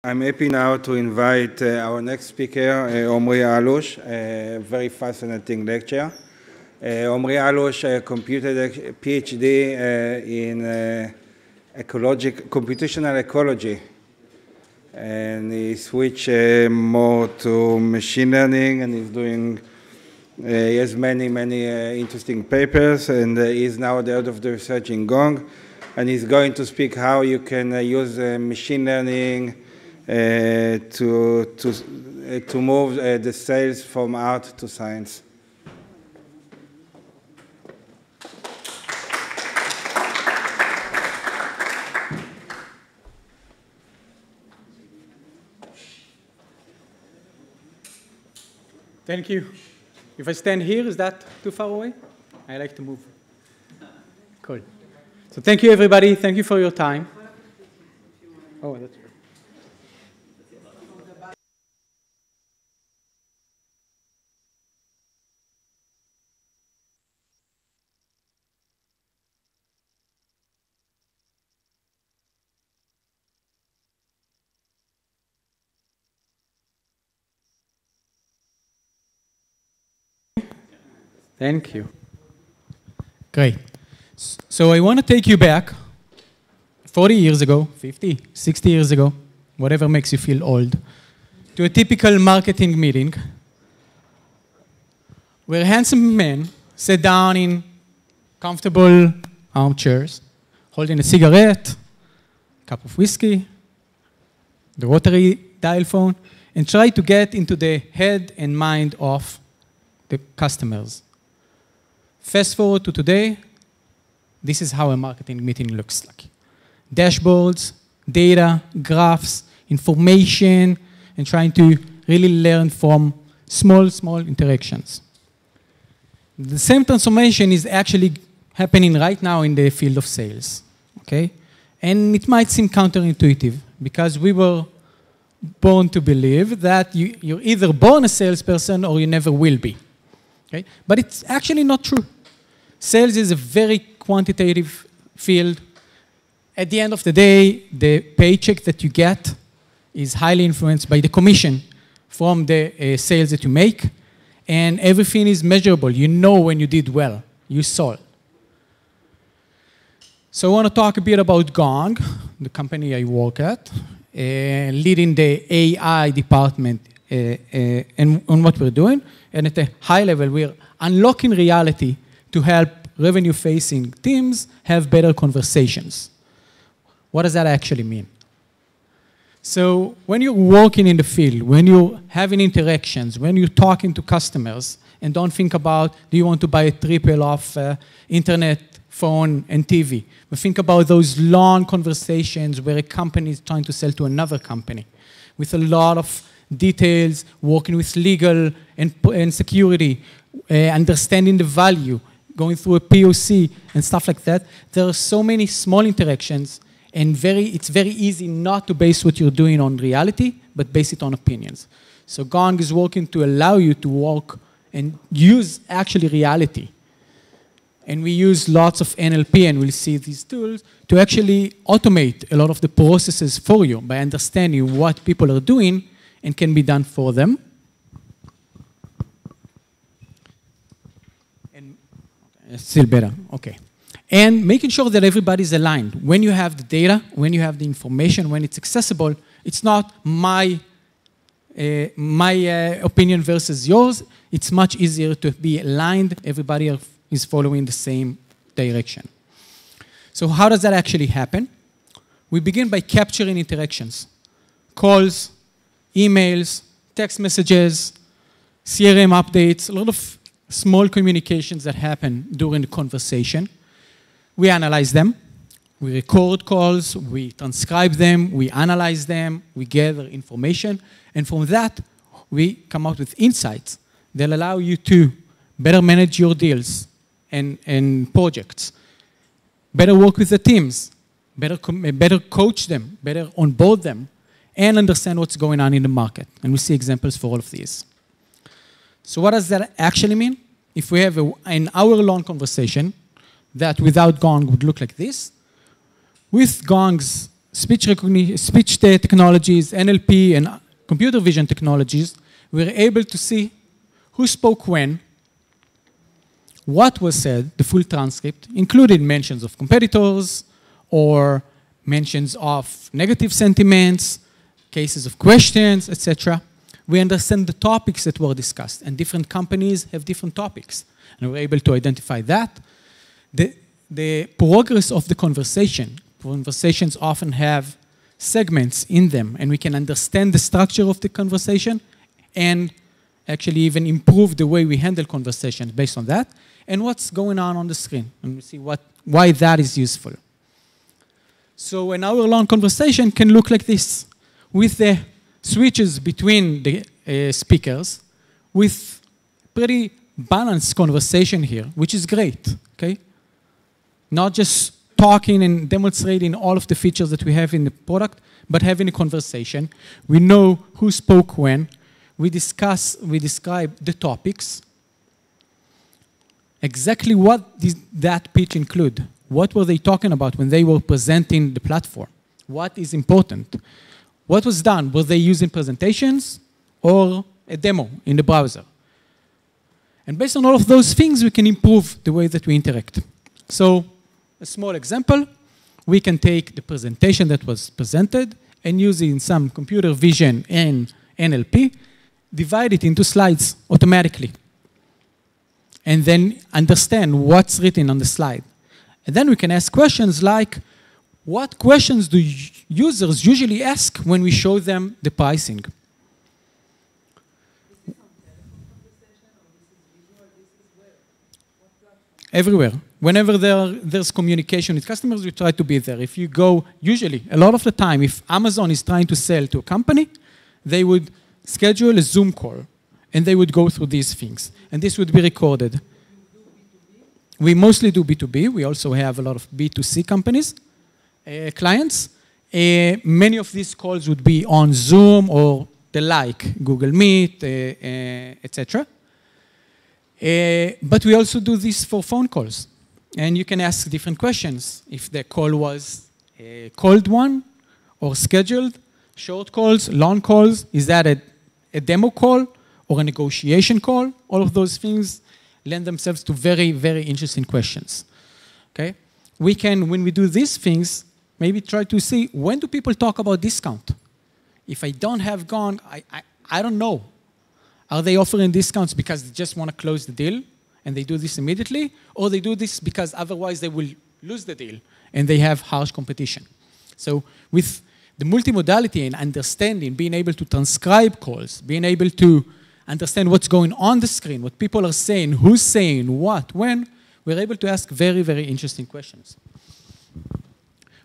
I'm happy now to invite our next speaker, Omri Allouche, a very fascinating lecture. Omri Allouche completed a PhD in computational ecology, and he switched more to machine learning, and he has many interesting papers, and he's now the head of the research in Gong, and he's going to speak how you can use machine learning to move the sales from art to science. Thank you. If I stand here, is that too far away? I like to move. Cool. So thank you, everybody. Thank you for your time. Oh, that's good. Thank you. Great. So I want to take you back 40 years ago, 50, 60 years ago, whatever makes you feel old, to a typical marketing meeting where handsome men sat down in comfortable armchairs, holding a cigarette, a cup of whiskey, the rotary dial phone, and try to get into the head and mind of the customers. Fast forward to today, this is how a marketing meeting looks like. Dashboards, data, graphs, information, and trying to really learn from small interactions. The same transformation is actually happening right now in the field of sales, okay? And it might seem counterintuitive because we were born to believe that you're either born a salesperson or you never will be, okay? But it's actually not true. Sales is a very quantitative field. At the end of the day, the paycheck that you get is highly influenced by the commission from the sales that you make, and everything is measurable. You know when you did well, you sold. So I want to talk a bit about Gong, the company I work at, leading the AI department and on what we're doing. And at a high level, we're unlocking reality to help revenue-facing teams have better conversations. What does that actually mean? So when you're working in the field, when you're having interactions, when you're talking to customers, and don't think about, do you want to buy a triple of internet, phone, and TV? But think about those long conversations where a company is trying to sell to another company with a lot of details, working with legal and security, understanding the value, going through a POC and stuff like that. There are so many small interactions, and it's very easy not to base what you're doing on reality, but base it on opinions. So Gong is working to allow you to work and use actually reality. And we use lots of NLP, and we'll see these tools, to actually automate a lot of the processes for you by understanding what people are doing and can be done for them. Still better, okay. And making sure that everybody's aligned. When you have the data, when you have the information, when it's accessible, it's not my opinion versus yours. It's much easier to be aligned. Everybody is following the same direction. So how does that actually happen? We begin by capturing interactions. Calls, emails, text messages, CRM updates, a lot of small communications that happen during the conversation. We analyze them. We record calls. We transcribe them. We analyze them. We gather information. And from that, we come out with insights that allow you to better manage your deals and projects, better work with the teams, better coach them, better onboard them, and understand what's going on in the market. And we see examples for all of these. So what does that actually mean? If we have an hour-long conversation that without Gong would look like this, with Gong's speech technologies, NLP, and computer vision technologies, we're able to see who spoke when, what was said, the full transcript, including mentions of competitors or mentions of negative sentiments, cases of questions, etc. We understand the topics that were discussed, and different companies have different topics, and we're able to identify that. The progress of the conversations often have segments in them, and we can understand the structure of the conversation and actually even improve the way we handle conversations based on that, and what's going on the screen, and we see why that is useful. So an hour-long conversation can look like this, with the switches between the speakers, with pretty balanced conversation here, which is great, okay? Not just talking and demonstrating all of the features that we have in the product, but having a conversation. We know who spoke when. We describe the topics. Exactly what did that pitch include? What were they talking about when they were presenting the platform? What is important? What was done? Were they using presentations or a demo in the browser? And based on all of those things, we can improve the way that we interact. So, a small example, we can take the presentation that was presented and using some computer vision and NLP, divide it into slides automatically. And then understand what's written on the slide. And then we can ask questions like, what questions do users usually ask when we show them the pricing? Everywhere. Whenever there's communication with customers, we try to be there. If you go, usually, a lot of the time, if Amazon is trying to sell to a company, they would schedule a Zoom call, and they would go through these things. And this would be recorded. We mostly do B2B. We also have a lot of B2C companies, clients. Many of these calls would be on Zoom or the like, Google Meet, etc. But we also do this for phone calls. And you can ask different questions. If the call was a cold one or scheduled, short calls, long calls, is that a demo call or a negotiation call? All of those things lend themselves to very, very interesting questions. Okay? We can, when we do these things, maybe try to see, when do people talk about discount? If I don't have gone, I don't know. Are they offering discounts because they just want to close the deal and they do this immediately? Or they do this because otherwise they will lose the deal and they have harsh competition? So with the multimodality and understanding, being able to transcribe calls, being able to understand what's going on the screen, what people are saying, who's saying what, when, we're able to ask very, very interesting questions.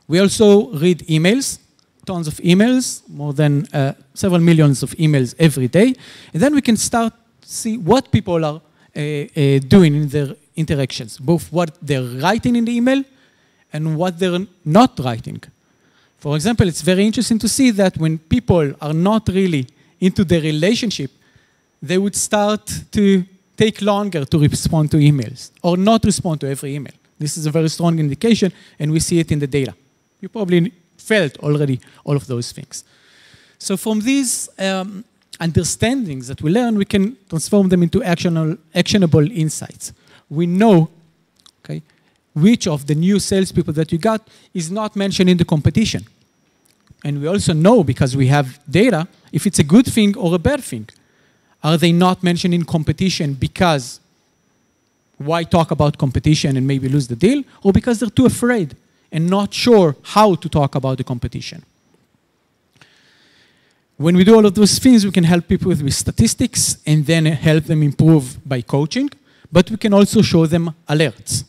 We also read emails, tons of emails, more than several millions of emails every day. And then we can start to see what people are doing in their interactions, both what they're writing in the email and what they're not writing. For example, it's very interesting to see that when people are not really into the relationship, they would start to take longer to respond to emails or not respond to every email. This is a very strong indication, and we see it in the data. You probably felt already all of those things. So from these understandings that we learn, we can transform them into actionable insights. We know, okay, which of the new salespeople that you got is not mentioned in the competition. And we also know, because we have data, if it's a good thing or a bad thing. Are they not mentioned in competition because why talk about competition and maybe lose the deal? Or because they're too afraid and not sure how to talk about the competition? When we do all of those things, we can help people with statistics and then help them improve by coaching, but we can also show them alerts.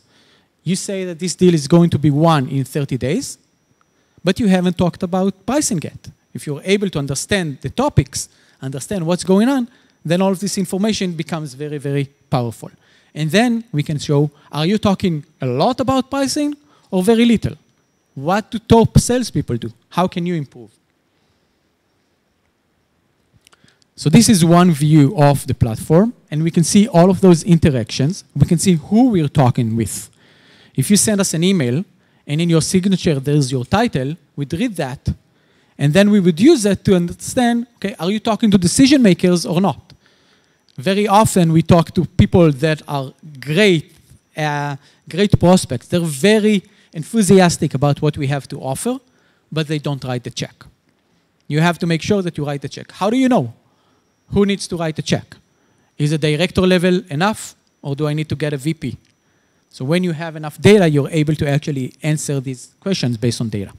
You say that this deal is going to be won in 30 days, but you haven't talked about pricing yet. If you're able to understand the topics, understand what's going on, then all of this information becomes very, very powerful. And then we can show, are you talking a lot about pricing or very little? What do top salespeople do? How can you improve? So this is one view of the platform, and we can see all of those interactions. We can see who we're talking with. If you send us an email and in your signature there's your title, we'd read that, and then we would use that to understand, okay, are you talking to decision makers or not? Very often we talk to people that are great prospects. They're very enthusiastic about what we have to offer, but they don't write the check. You have to make sure that you write the check. How do you know who needs to write the check? Is a director level enough, or do I need to get a VP? So when you have enough data, you're able to actually answer these questions based on data.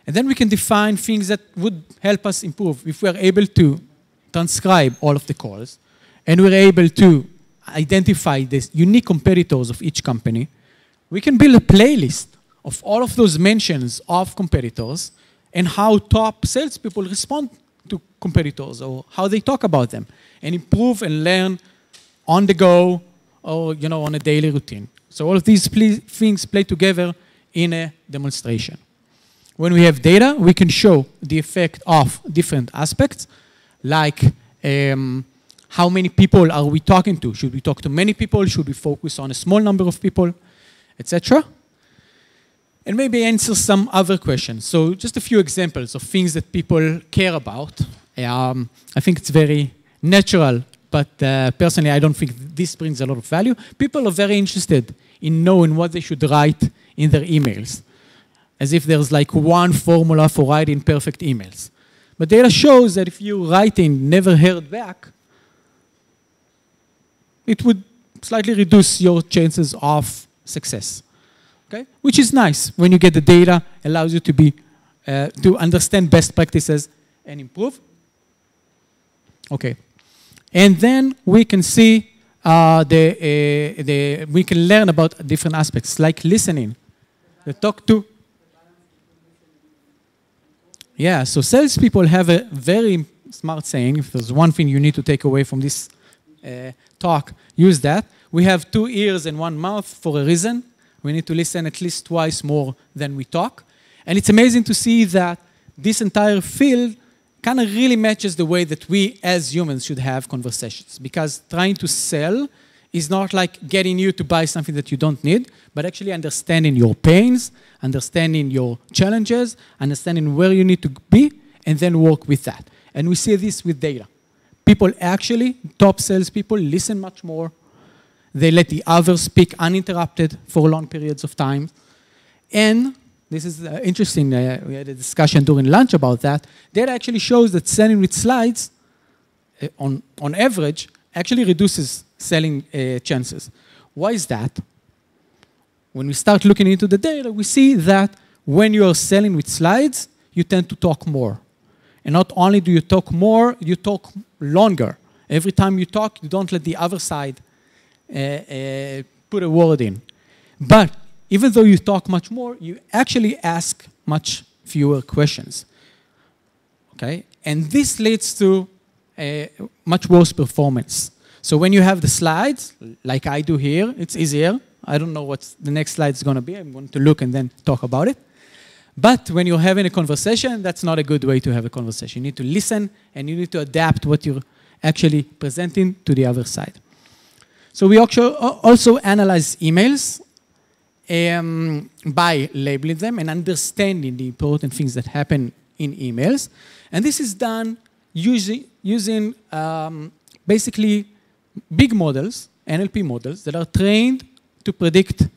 And then we can define things that would help us improve. If we're able to transcribe all of the calls, and we're able to identify the unique competitors of each company, we can build a playlist of all of those mentions of competitors and how top salespeople respond to competitors or how they talk about them, and improve and learn on the go or on a daily routine. So all of these things play together in a demonstration. When we have data, we can show the effect of different aspects, like how many people are we talking to? Should we talk to many people? Should we focus on a small number of people, etc.? And maybe answer some other questions. So just a few examples of things that people care about. I think it's very natural, but personally I don't think this brings a lot of value. People are very interested in knowing what they should write in their emails, as if there's like one formula for writing perfect emails. But data shows that if you're writing never heard back, it would slightly reduce your chances of success. Okay? Which is nice when you get the data, allows you to understand best practices and improve. Okay. And then we can see we can learn about different aspects, like listening. The talk to. Yeah, so salespeople have a very smart saying. If there's one thing you need to take away from this talk, use that. We have 2 ears and 1 mouth for a reason. We need to listen at least twice more than we talk. And it's amazing to see that this entire field kind of really matches the way that we as humans should have conversations. Because trying to sell is not like getting you to buy something that you don't need, but actually understanding your pains, understanding your challenges, understanding where you need to be, and then work with that. And we see this with data. People actually, top salespeople, listen much more. They let the others speak uninterrupted for long periods of time. And this is interesting. We had a discussion during lunch about that. Data actually shows that selling with slides, on average, actually reduces selling chances. Why is that? When we start looking into the data, we see that when you are selling with slides, you tend to talk more. And not only do you talk more, you talk longer. Every time you talk, you don't let the other side put a word in. But even though you talk much more, you actually ask much fewer questions. Okay? And this leads to much worse performance. So when you have the slides, like I do here, it's easier. I don't know what the next slide is going to be. I'm going to look and then talk about it. But when you're having a conversation, that's not a good way to have a conversation. You need to listen, and you need to adapt what you're actually presenting to the other side. So we also analyze emails by labeling them and understanding the important things that happen in emails. And this is done using basically big models, NLP models, that are trained to predict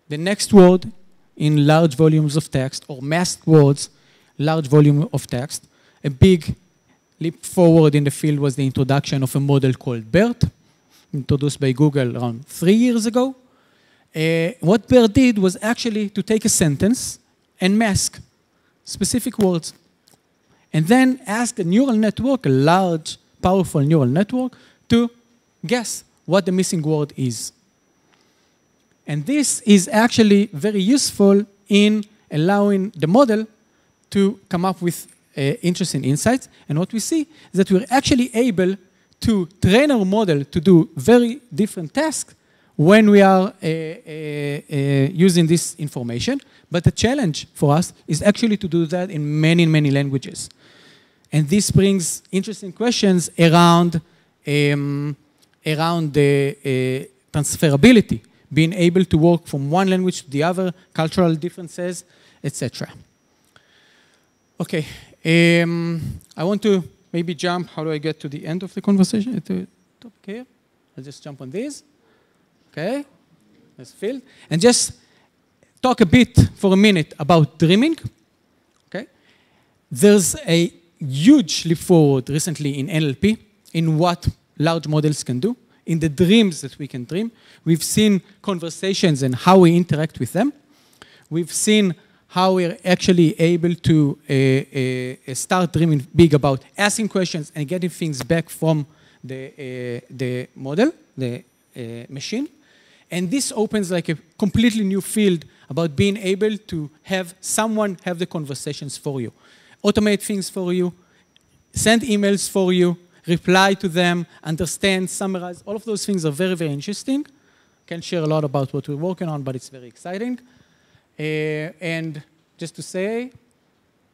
the next word in large volumes of text, or masked words, large volume of text. A big leap forward in the field was the introduction of a model called BERT, introduced by Google around 3 years ago. What BERT did was actually to take a sentence and mask specific words, and then ask a neural network, a large, powerful neural network, to guess what the missing word is. And this is actually very useful in allowing the model to come up with interesting insights. And what we see is that we're actually able to train our model to do very different tasks when we are using this information. But the challenge for us is actually to do that in many, many languages. And this brings interesting questions around the transferability. being able to work from one language to the other, cultural differences, etc. Okay, I want to maybe jump. How do I get to the end of the conversation? To top here. I'll just jump on these. Okay, let's fill. And just talk a bit for a minute about dreaming. Okay, there's a huge leap forward recently in NLP in what large models can do, in the dreams that we can dream. We've seen conversations and how we interact with them. We've seen how we're actually able to start dreaming big about asking questions and getting things back from the model, the machine. And this opens like a completely new field about being able to have someone have the conversations for you, automate things for you, send emails for you, reply to them, understand, summarize. All of those things are very, very interesting. Can't share a lot about what we're working on, but it's very exciting. And just to say,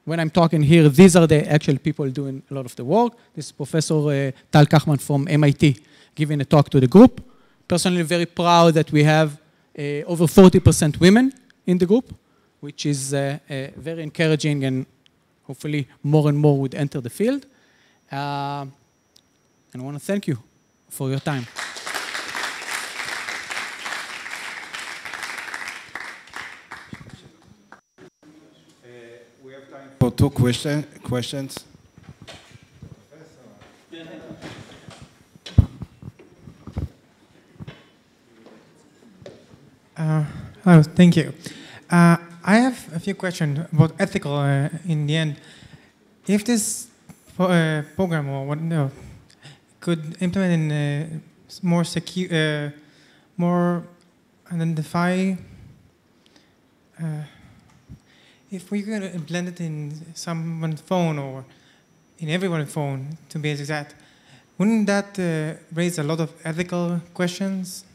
when I'm talking here, these are the actual people doing a lot of the work. This is Professor Tal Kachman from MIT giving a talk to the group. Personally, very proud that we have over 40% women in the group, which is very encouraging, and hopefully more and more would enter the field. And I want to thank you for your time. We have time for two questions. Oh, thank you. I have a few questions about ethical in the end. If this program or what could implement in more secure, more identify, if we could blend it in someone's phone or in everyone's phone, to be exact, wouldn't that raise a lot of ethical questions?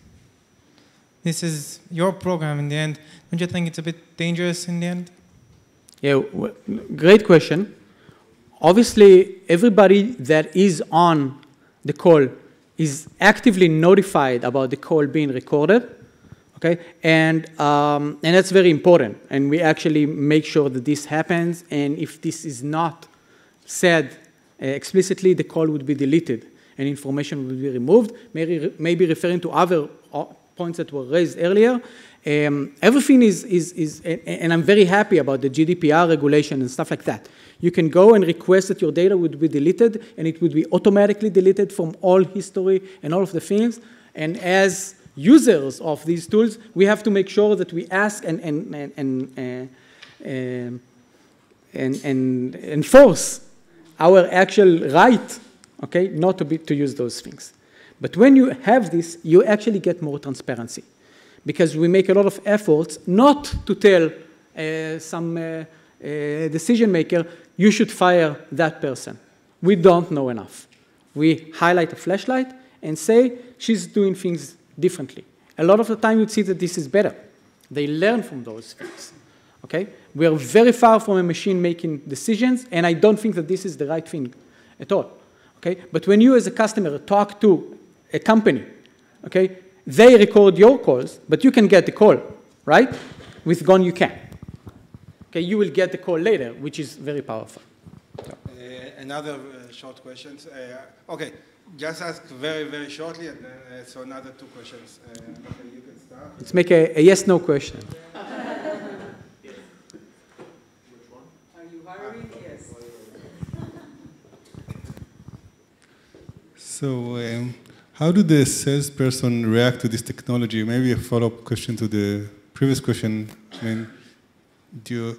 This is your program in the end. Don't you think it's a bit dangerous in the end? Yeah, great question. Obviously, everybody that is on the call is actively notified about the call being recorded, okay? And that's very important. And we actually make sure that this happens. And if this is not said explicitly, the call would be deleted and information would be removed, maybe referring to other points that were raised earlier. Everything is, and I'm very happy about the GDPR regulation and stuff like that. You can go and request that your data would be deleted, and it would be automatically deleted from all history and all of the things. And as users of these tools, we have to make sure that we ask and enforce our actual right, okay, not to use those things. But when you have this, you actually get more transparency, because we make a lot of efforts not to tell some decision maker, you should fire that person. We don't know enough. We highlight a flashlight and say, she's doing things differently. A lot of the time you'd see that this is better. They learn from those things, okay? We are very far from a machine making decisions, and I don't think that this is the right thing at all, okay? But when you as a customer talk to a company, okay, they record your calls, but you can get the call, right? With Gone, you can. Okay, you will get the call later, which is very powerful. Another short questions. Okay, just ask very, very shortly, and then so another two questions. Okay, you can start. Let's make a yes/no question. Which one? Are you hiring? Yes. So, how do the salesperson react to this technology? Maybe a follow-up question to the previous question. I mean, do you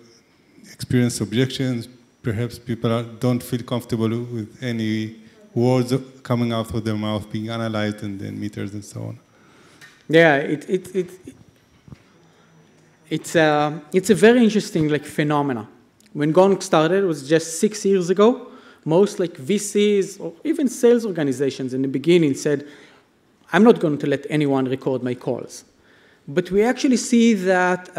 experience objections? Perhaps people don't feel comfortable with any words coming out of their mouth being analyzed and then meters and so on. Yeah, it's a very interesting phenomena. When Gong started, it was just 6 years ago. Most VCs or even sales organizations in the beginning said, I'm not going to let anyone record my calls. But we actually see that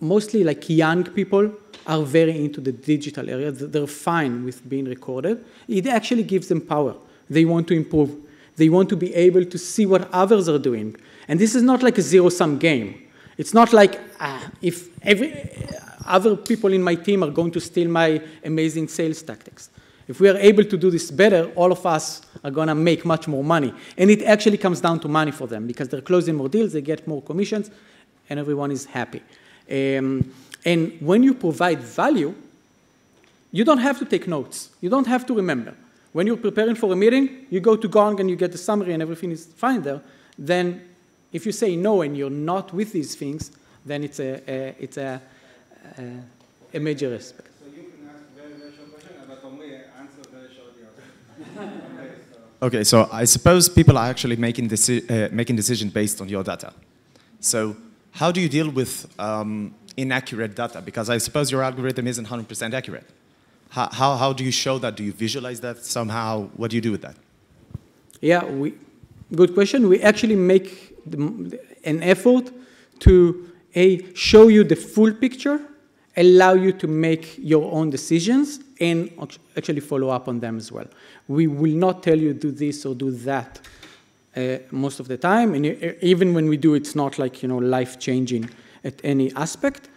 mostly young people are very into the digital area. They're fine with being recorded. It actually gives them power. They want to improve. They want to be able to see what others are doing. And this is not like a zero-sum game. It's not like if other people in my team are going to steal my amazing sales tactics. If we are able to do this better, all of us are going to make much more money. And it actually comes down to money for them because they're closing more deals, they get more commissions, and everyone is happy. And when you provide value, you don't have to take notes. You don't have to remember. When you're preparing for a meeting, you go to Gong and you get the summary and everything is fine there. Then if you say no and you're not with these things, then it's a major aspect. So you can ask very, very short question, but Omri answer very shortly. Okay, so I suppose people are actually making decisions based on your data. So how do you deal with inaccurate data? Because I suppose your algorithm isn't 100% accurate. How do you show that? Do you visualize that somehow? What do you do with that? Yeah, good question. We actually make an effort to show you the full picture, allow you to make your own decisions, and actually follow up on them as well. We will not tell you do this or do that most of the time, and even when we do, it's not like life-changing at any aspect.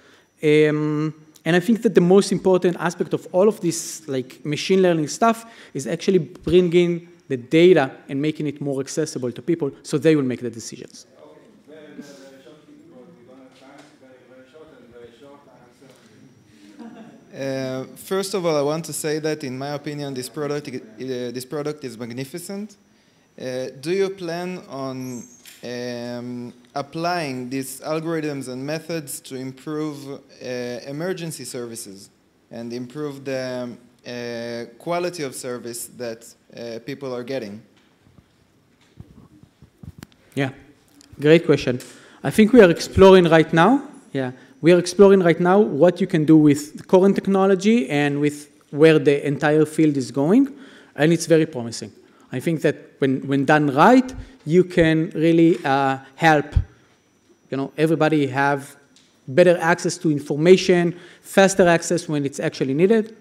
And I think that the most important aspect of all of this like machine learning stuff is actually bringing the data and making it more accessible to people so they will make the decisions. Okay, very, very, very short, because we don't have time. Very, very short and very short answer. First of all, I want to say that, in my opinion, this product is magnificent. Do you plan on applying these algorithms and methods to improve emergency services and improve the quality of service that people are getting? Yeah, great question. I think we are exploring right now. Yeah, we are exploring right now what you can do with the current technology and with where the entire field is going, and it's very promising. I think that when done right, you can really help everybody have better access to information, faster access when it's actually needed.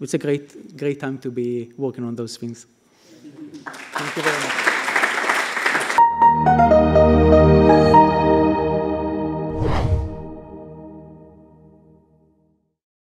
It's a great time to be working on those things. Thank you very much.